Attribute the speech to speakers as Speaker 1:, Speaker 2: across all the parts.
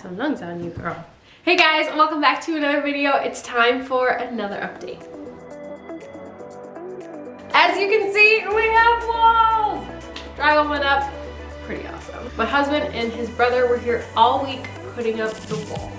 Speaker 1: some lungs on you, girl. Hey guys, welcome back to another video. It's time for another update. As you can see, we have walls. Drywall went up. Pretty awesome. My husband and his brother were here all week putting up the walls.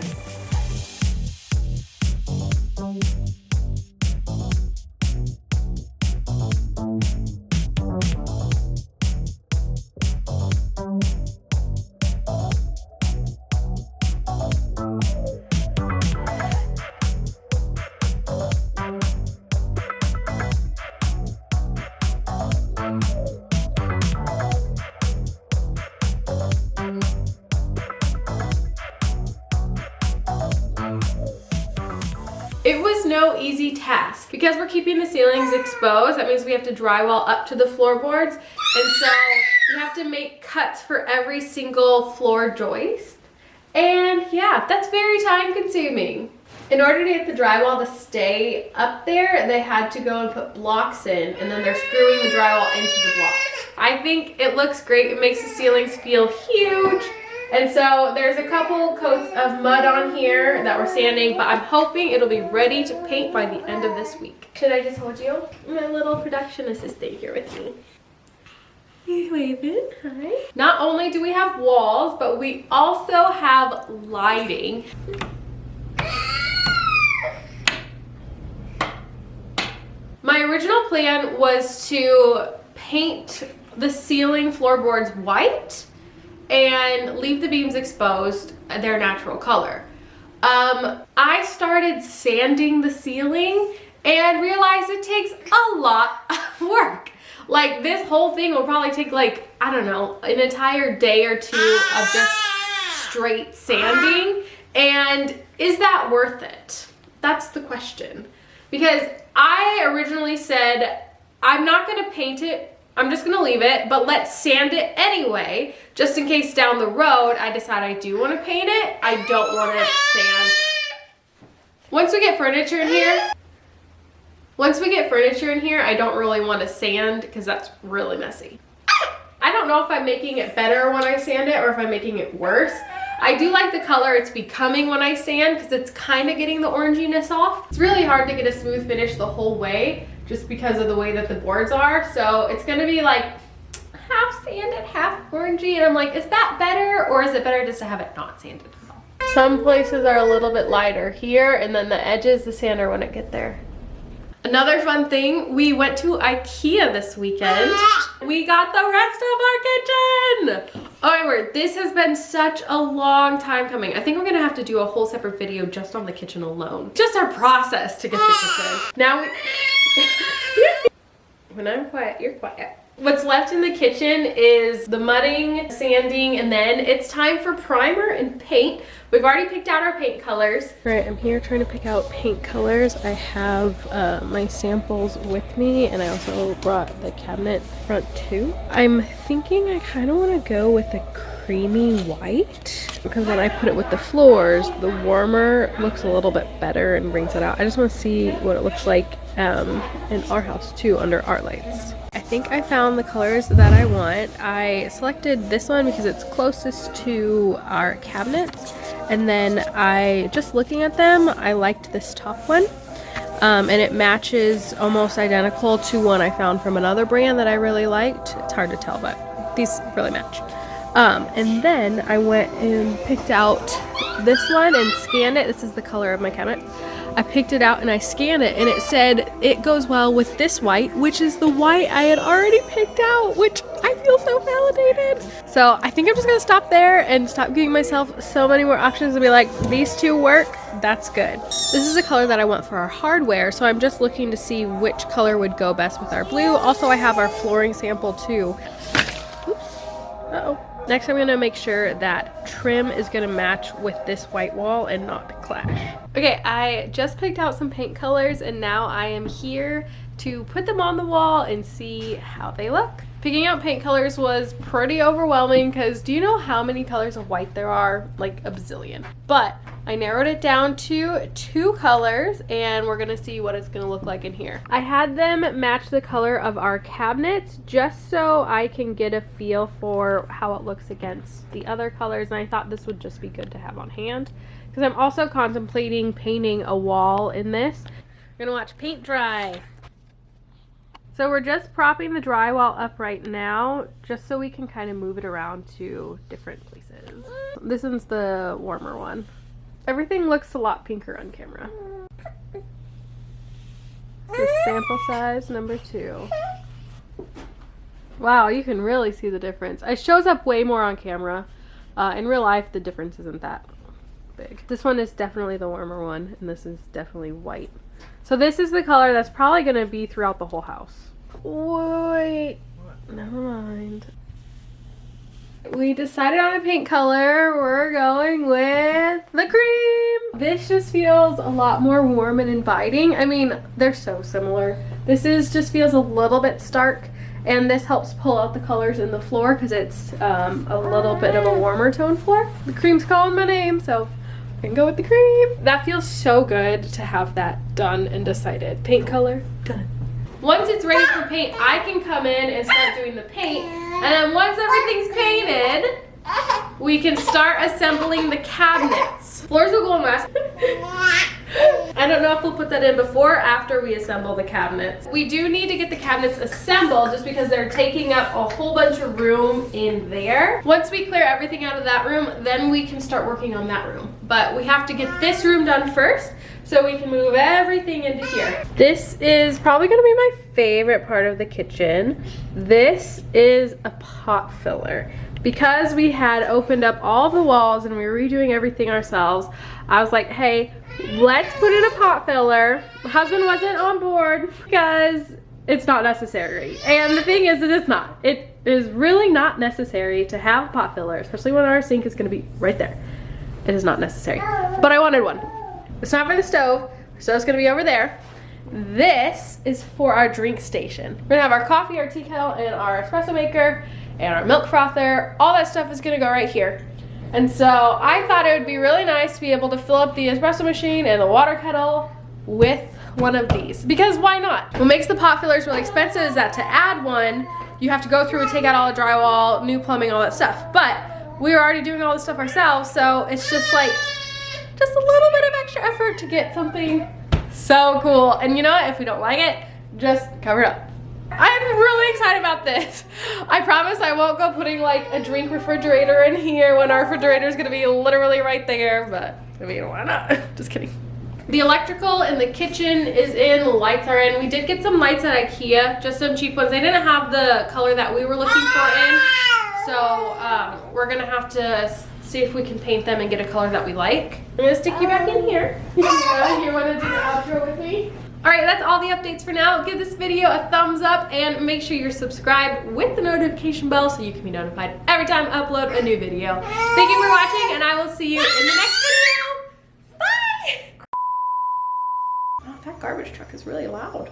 Speaker 1: It was no easy task because we're keeping the ceilings exposed. That means we have to drywall up to the floorboards, and so you have to make cuts for every single floor joist. And yeah, that's very time consuming. In order to get the drywall to stay up there, they had to go and put blocks in, and then they're screwing the drywall into the blocks. I think it looks great. It makes the ceilings feel huge. And so there's a couple coats of mud on here that we're sanding, but I'm hoping it'll be ready to paint by the end of this week. Should I just hold you? My little production assistant here with me. He's waving, hi. Not only do we have walls, but we also have lighting. My original plan was to paint the ceiling floorboards white and leave the beams exposed, their natural color. I started sanding the ceiling and realized it takes a lot of work. Like, this whole thing will probably take, like, I don't know, an entire day or two of just straight sanding. And is that worth it? That's the question. Because I originally said, I'm not gonna paint it, I'm just gonna leave it, but let's sand it anyway, just in case down the road I decide I do wanna paint it. I don't wanna sand. Once we get furniture in here, I don't really wanna sand because that's really messy. I don't know if I'm making it better when I sand it or if I'm making it worse. I do like the color it's becoming when I sand because it's kind of getting the oranginess off. It's really hard to get a smooth finish the whole way just because of the way that the boards are. So it's gonna be like half sanded, half orangey. And I'm like, is that better, or is it better just to have it not sanded at all? Some places are a little bit lighter here, and then the edges, the sander wouldn't get there. Another fun thing, we went to IKEA this weekend. We got the rest of our kitchen. Oh my word, this has been such a long time coming. I think we're gonna have to do a whole separate video just on the kitchen alone. Just our process to get the kitchen. Now when I'm quiet, you're quiet. What's left in the kitchen is the mudding, sanding, and then it's time for primer and paint. We've already picked out our paint colors. All right, I'm here trying to pick out paint colors. I have my samples with me, and I also brought the cabinet front too. I'm thinking I kind of want to go with a creamy white because when I put it with the floors, the warmer looks a little bit better and brings it out. I just want to see what it looks like in our house too under our lights. I think I found the colors that I want. I selected this one because it's closest to our cabinets, and then just looking at them, I liked this top one, and it matches almost identical to one I found from another brand that I really liked. It's hard to tell, but these really match. And then I went and picked out this one and scanned it. This is the color of my cabinet. I picked it out and I scanned it, and it said it goes well with this white, which is the white I had already picked out, which I feel so validated. So I think I'm just gonna stop there and stop giving myself so many more options and be like, these two work, that's good. This is the color that I want for our hardware, so I'm just looking to see which color would go best with our blue. Also, I have our flooring sample too. Oops, uh-oh. Next, I'm gonna make sure that trim is gonna match with this white wall and not clash. Okay, I just picked out some paint colors, and now I am here to put them on the wall and see how they look. Picking out paint colors was pretty overwhelming because do you know how many colors of white there are? Like a bazillion. But I narrowed it down to 2 colors and we're gonna see what it's gonna look like in here. I had them match the color of our cabinets just so I can get a feel for how it looks against the other colors, and I thought this would just be good to have on hand because I'm also contemplating painting a wall in this. We're gonna watch paint dry. So we're just propping the drywall up right now, just so we can kind of move it around to different places. This is the warmer one. Everything looks a lot pinker on camera. This is sample size number 2. Wow, you can really see the difference. It shows up way more on camera. In real life, the difference isn't that big. This one is definitely the warmer one, and this is definitely white. So this is the color that's probably going to be throughout the whole house. Wait, never mind. We decided on a paint color. We're going with the cream. This just feels a lot more warm and inviting. I mean, they're so similar. This just feels a little bit stark, and this helps pull out the colors in the floor because it's a little bit of a warmer tone floor. The cream's calling my name, so I can go with the cream. That feels so good to have that done and decided. Paint color, done. Once it's ready for paint, I can come in and start doing the paint. And then once everything's painted, we can start assembling the cabinets. Floors will go in last. I don't know if we'll put that in before or after we assemble the cabinets. We do need to get the cabinets assembled just because they're taking up a whole bunch of room in there. Once we clear everything out of that room, then we can start working on that room. But we have to get this room done first so we can move everything into here. This is probably gonna be my favorite part of the kitchen. This is a pot filler. Because we had opened up all the walls and we were redoing everything ourselves, I was like, hey, let's put in a pot filler. My husband wasn't on board because it's not necessary. And the thing is that it's not. It is really not necessary to have a pot filler, especially when our sink is gonna be right there. It is not necessary, but I wanted one. It's not for the stove. The stove's gonna be over there. This is for our drink station. We're gonna have our coffee, our tea kettle, and our espresso maker, and our milk frother. All that stuff is gonna go right here. And so I thought it would be really nice to be able to fill up the espresso machine and the water kettle with one of these. Because why not? What makes the pot fillers really expensive is that to add one, you have to go through and take out all the drywall, new plumbing, all that stuff. But we were already doing all this stuff ourselves, so it's just like, just a little bit of extra effort to get something so cool. And you know what? If we don't like it, just cover it up. I'm really excited about this. I promise I won't go putting like a drink refrigerator in here when our refrigerator is gonna be literally right there, but I mean, why not? Just kidding. The electrical in the kitchen is in, the lights are in. We did get some lights at IKEA, just some cheap ones. They didn't have the color that we were looking for in, so we're gonna have to see if we can paint them and get a color that we like. I'm gonna stick you back in here. Yeah, you wanna do the outro with me? All right, that's all the updates for now. Give this video a thumbs up and make sure you're subscribed with the notification bell so you can be notified every time I upload a new video. Thank you for watching, and I will see you in the next video. Bye! Oh, that garbage truck is really loud.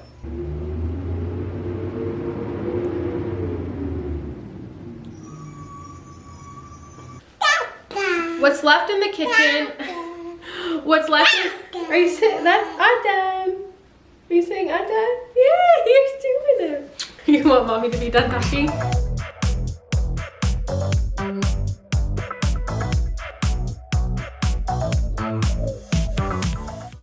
Speaker 1: What's left in the kitchen? What's left in, are you saying that's I'm done? Are you saying I'm done? Yeah, you're doing it. You want mommy to be done, Tashi?